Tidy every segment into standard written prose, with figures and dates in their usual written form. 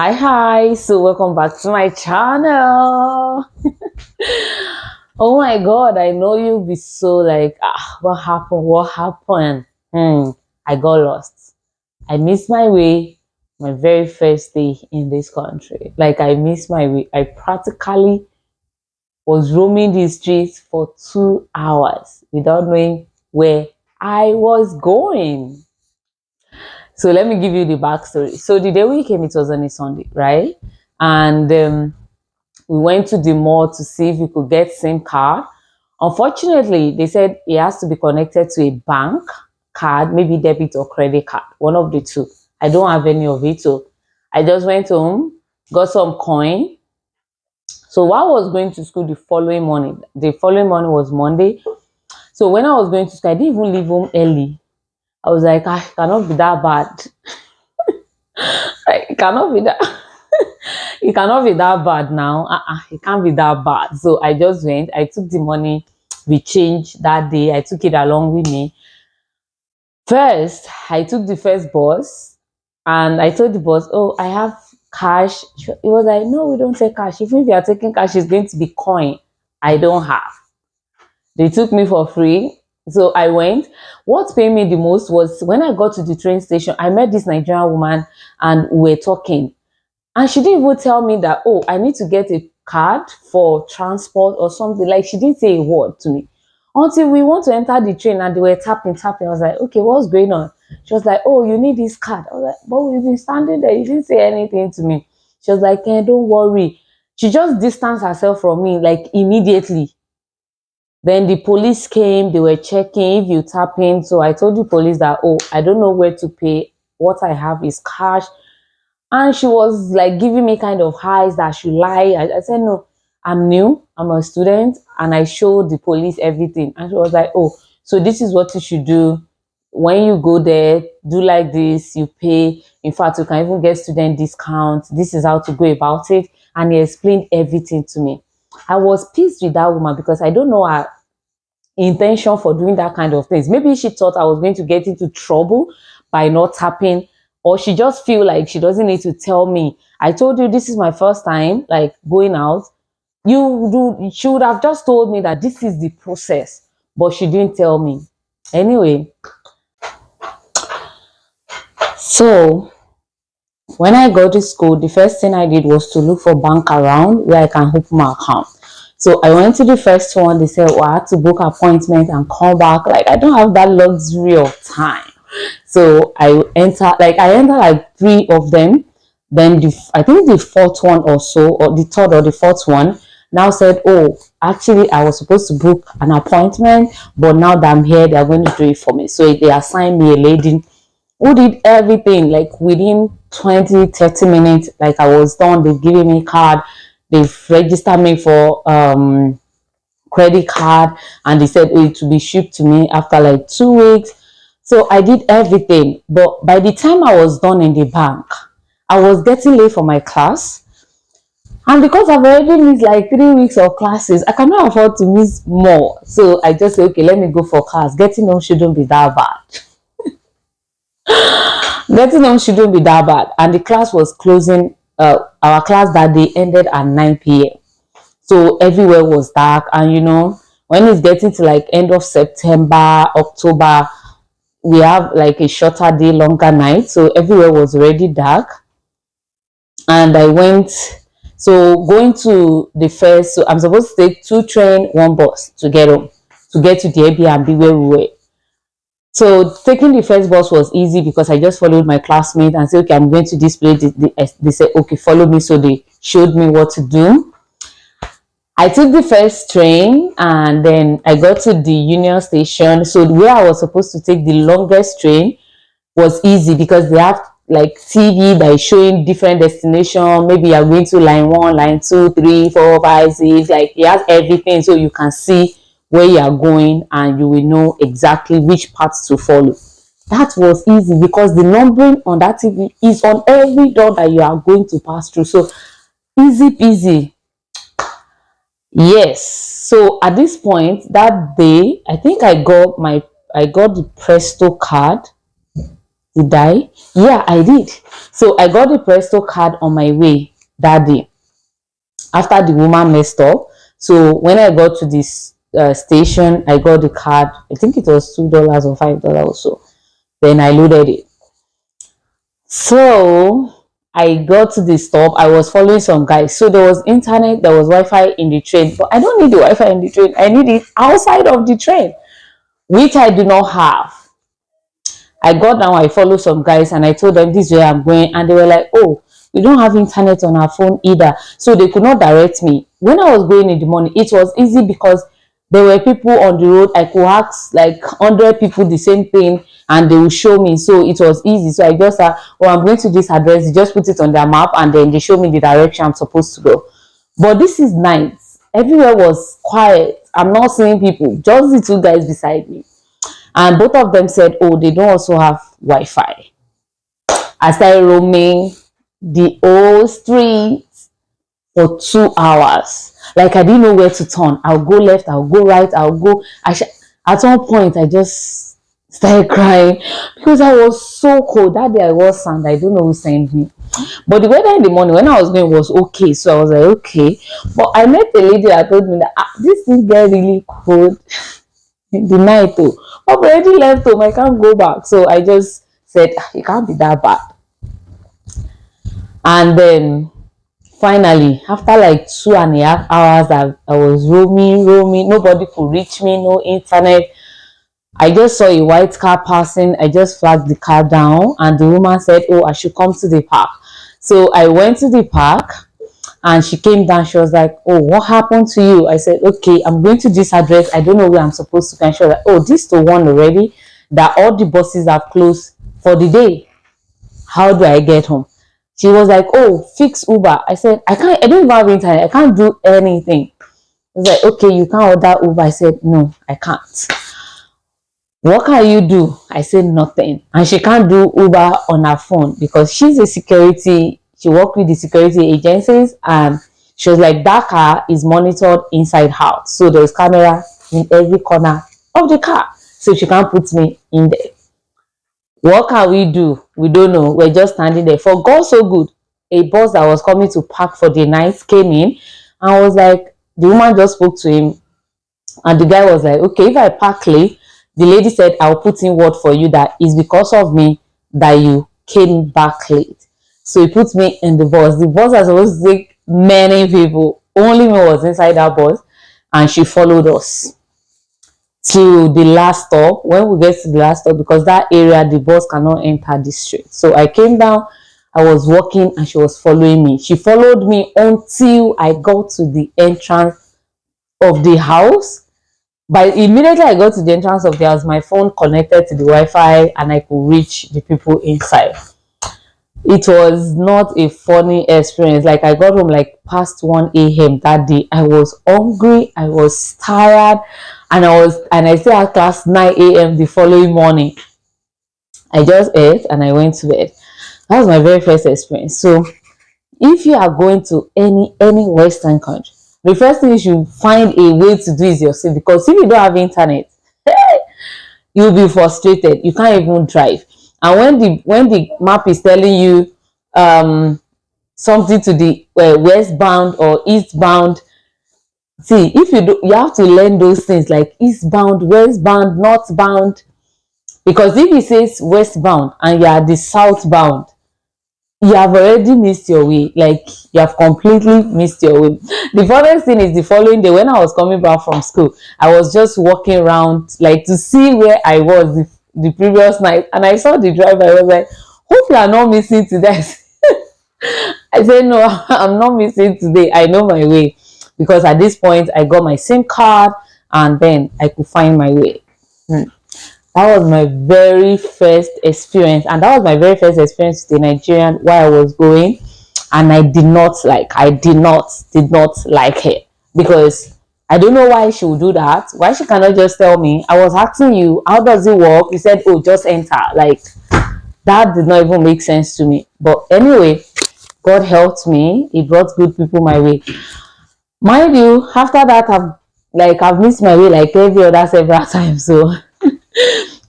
Hi, so welcome back to my channel. Oh my god, I know you'll be so like, what happened? What happened? I got lost. I missed my way my very first day in this country. Like, I missed my way. I practically was roaming the streets for 2 hours without knowing where I was going. So let me give you the backstory. So the day we came, it was on a Sunday, right? And we went to the mall to see if we could get SIM card. Unfortunately, they said it has to be connected to a bank card, maybe debit or credit card, one of the two. I don't have any of it, so I just went home, got some coin. So while I was going to school the following morning was Monday. So when I was going to school, I didn't even leave home early. I was like, it cannot be that bad. It cannot be that. It cannot be that bad now. It can't be that bad. So I just went. I took the money we changed that day. I took it along with me. First, I took the first bus and I told the boss, oh, I have cash. It was like, no, we don't take cash. Even if you are taking cash, it's going to be coin. I don't have. They took me for free. So I went. What paid me the most was when I got to the train station, I met this Nigerian woman and we were talking. And she didn't even tell me that, oh, I need to get a card for transport or something. Like, she didn't say a word to me. Until we want to enter the train and they were tapping, tapping. I was like, okay, what's going on? She was like, oh, you need this card. I was like, but we've been standing there. You didn't say anything to me. She was like, don't worry. She just distanced herself from me, like, immediately. Then the police came, they were checking if you tap in. So I told the police that, oh, I don't know where to pay. What I have is cash. And she was like giving me kind of highs that I should lie. I said, no, I'm new, I'm a student. And I showed the police everything. And she was like, oh, so this is what you should do. When you go there, do like this, you pay. In fact, you can even get student discount. This is how to go about it. And he explained everything to me. I was pissed with that woman because I don't know her intention for doing that kind of things. Maybe she thought I was going to get into trouble by not tapping, or she just feel like she doesn't need to tell me. I told you this is my first time like going out. She would have just told me that this is the process, but she didn't tell me. Anyway, so when I got to school, the first thing I did was to look for bank around where I can open my account. So I went to the first one. They said, well, I had to book appointment and come back. Like, I don't have that luxury of time. So I entered like three of them. Then I think the fourth one or so, or the third or the fourth one, now said, oh, actually I was supposed to book an appointment, but now that I'm here, they're going to do it for me. So they assigned me a lady who did everything like within 20-30 minutes. Like, I was done. They've given me card, they've registered me for credit card, and they said, oh, it will be shipped to me after like 2 weeks. So I did everything, but by the time I was done in the bank, I was getting late for my class. And because I've already missed like 3 weeks of classes, I cannot afford to miss more. So I just said, okay, let me go for class. Getting home shouldn't be that bad. Getting home shouldn't be that bad. And the class was closing. Our class that day ended at 9 p.m. So everywhere was dark. And when it's getting to like end of September, October, we have like a shorter day, longer night. So everywhere was already dark. And I went, so going to the first, so I'm supposed to take 2 train, 1 bus to get home, to get to the Airbnb where we were. So taking the first bus was easy because I just followed my classmate and said, okay, I'm going to this place. They said, okay, follow me. So they showed me what to do. I took the first train and then I got to the Union Station. So where I was supposed to take the longest train was easy because they have like TV that is showing different destinations. Maybe you're going to line 1, line 2, 3, 4, 5, 6. Like, it has everything, so you can see where you are going and you will know exactly which paths to follow. That was easy because the numbering on that TV is on every door that you are going to pass through. So easy peasy. Yes. So at this point that day, I think I got the Presto card. Did I? Yeah, I did. So I got the Presto card on my way that day after the woman messed up. So when I got to this station, I got the card. I think it was $2 or $5 or so. Then I loaded it. So I got to the stop. I was following some guys. So there was internet, there was Wi-Fi in the train. But I don't need the Wi-Fi in the train. I need it outside of the train, which I do not have. I got down, I followed some guys, and I told them this is where I'm going. And they were like, oh, we don't have internet on our phone either. So they could not direct me. When I was going in the morning, it was easy because there were people on the road. I could ask like 100 people the same thing and they will show me. So it was easy. So I just said, oh, I'm going to this address. You just put it on their map and then they show me the direction I'm supposed to go. But this is night. Everywhere was quiet. I'm not seeing people. Just the two guys beside me. And both of them said, oh, they don't also have Wi-Fi. I started roaming the whole street for 2 hours. Like I didn't know where to turn. I'll go left, I'll go right, I'll go. At one point, I just started crying because I was so cold. That day I was sand. I don't know who sent me. But the weather in the morning when I was going was okay. So I was like, okay. But I met a lady that told me that this thing get really cold in the night too. I've already left home. I can't go back. So I just said, it can't be that bad. And then finally, after like 2.5 hours, I was roaming. Nobody could reach me, no internet. I just saw a white car passing. I just flagged the car down and the woman said, oh, I should come to the park. So I went to the park and she came down. She was like, oh, what happened to you? I said, okay, I'm going to this address. I don't know where I'm supposed to go. And she was like, oh, this the one already that all the buses are closed for the day. How do I get home? She was like, oh, fix Uber. I said, I don't even have internet. I can't do anything. I was like, okay, you can't order Uber. I said, no, I can't. What can you do? I said, nothing. And she can't do Uber on her phone because she's a security. She worked with the security agencies and she was like, that car is monitored inside out. So there's camera in every corner of the car. So she can't put me in there. What can we do? We don't know. We're just standing there. For God so good, a bus that was coming to park for the night came in and was like, the woman just spoke to him and the guy was like, okay, if I park late, the lady said, I'll put in word for you that it's because of me that you came back late. So he put me in the bus. The bus was supposed to take many people. Only me was inside that bus and she followed us to the last stop. When we get to the last stop, because that area the bus cannot enter the street, so I came down. I was walking and she was following me. She followed me until I got to the entrance of the house. But immediately I got to the entrance of the house, my phone connected to the Wi-Fi and I could reach the people inside. It was not a funny experience. Like I got home like past 1 a.m. that day. I was hungry, I was tired, and I still had class 9 a.m. the following morning. I just ate and I went to bed. That was my very first experience. So if you are going to any Western country, the first thing you should find a way to do is yourself, because if you don't have internet, you'll be frustrated. You can't even drive. And when the map is telling you something to the westbound or eastbound, see, if you do, you have to learn those things like eastbound, westbound, northbound, because if it says westbound and you are the southbound, you have already missed your way. Like you have completely missed your way. The funniest thing is the following day when I was coming back from school, I was just walking around like to see where I was the previous night, and I saw the driver. I was like, hope you are not missing today. I said, no, I'm not missing today. I know my way, because at this point I got my SIM card and then I could find my way. That was my very first experience, and that was my very first experience with the Nigerian where I was going, and I did not like it, because I don't know why she would do that. Why she cannot just tell me? I was asking you, how does it work? You said, oh, just enter. Like that did not even make sense to me. But anyway, God helped me. He brought good people my way. Mind you, after that, I've missed my way like every other several times. So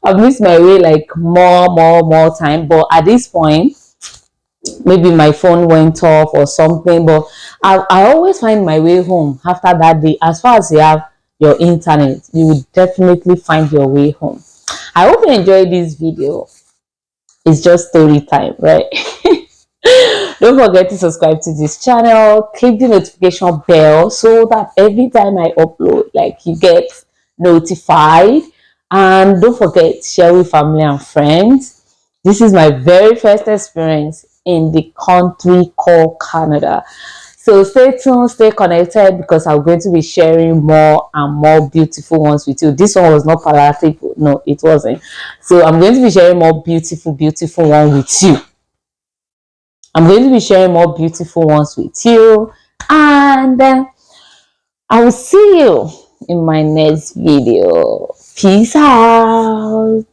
I've missed my way like more time. But at this point, maybe my phone went off or something. But I always find my way home after that day. As far as you have your internet, you will definitely find your way home. I hope you enjoyed this video. It's just story time, right? Don't forget to subscribe to this channel, click the notification bell so that every time I upload, like, you get notified. And don't forget, share with family and friends. This is my very first experience in the country called Canada. So stay tuned, stay connected, because I'm going to be sharing more and more beautiful ones with you. This one was not palatable. No, it wasn't. So I'm going to be sharing more beautiful one with you. I'm going to be sharing more beautiful ones with you. And I will see you in my next video. Peace out.